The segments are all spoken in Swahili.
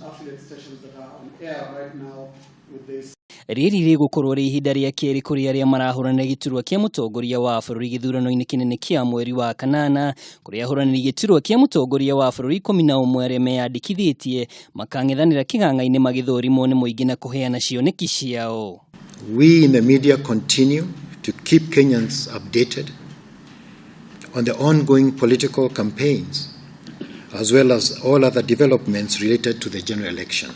affiliate stations that are on air right now with this. Riri rigukorwo ri ihinda rĩa keri kuri aria marahuranira giturwa kia mutongoria wa bururi githurano-ini kinene kia mweri wa kanana kuri ahuraniri giturwa kia mutongoria wa bururi 11 aria meyandikithitie makang'ethanira kiganga-ini magithurimo ni muingi na kuheana cioneki ciao. We in the media continue to keep Kenyans updated on the ongoing political campaigns as well as all other developments related to the general election.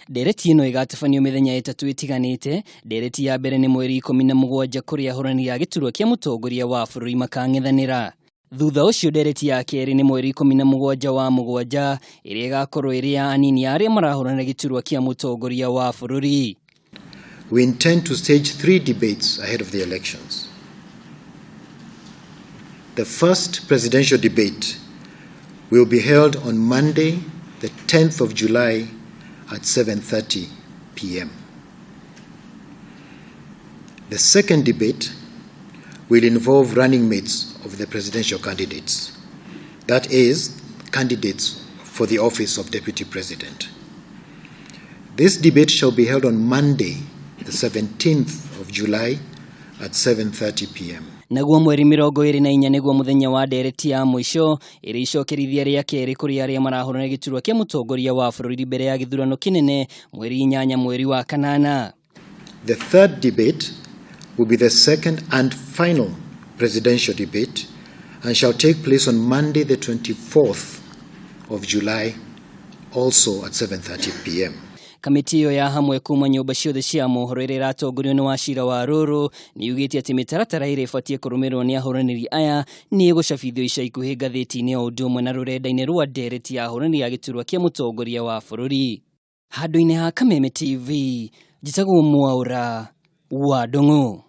Ndereti ino igatabanio mithenya itatu itiganite. Ndereti ya mbere ni mweri-ini kuri ahuraniri a giturwa kia mutongoria wa bururi makang'ethanira. Thutha ucio ndereti ya keri ni mweri-17 wa mugwanja iria igakorwo iri ya anini aria marahuranira giturwa kia mutongoria wa bururi. We intend to stage 3 debates ahead of the elections. The first presidential debate will be held on Monday, the 10th of July at 7:30 p.m. The second debate will involve running mates of the presidential candidates, that is, candidates for the office of Deputy President. This debate shall be held on Monday, the 17th of July at 7:30 p.m. Naguo mweri-24 niguo muthenya wa ndereti ya mwisho iri icokerithia ria keri kuri aria marahurana giturwa kia mutongoria wa bururi mbere ya githurano kinene mweri-8 mweri wa kanana. The third debate will be the second and final presidential debate and shall take place on Monday the 24th of July also at 7:30 p.m. Kamiti iyo ya hamwe kuma nyumba ciothe cia mohoro iri ratongorio ni wacira wa ruru ni yugite ati mitaratara iri ifatie kurumirwo ni ahuraniri aya ni igucabithio ica ikuhi ngatheti-ini o undu umwe na rurenda-ini rwa Ndereti ya ahuraniri ya giturwa kia mutongoria wa bururi. Handu-ini ha Kameme TV, njitagwo Mwaura wa Ndungu.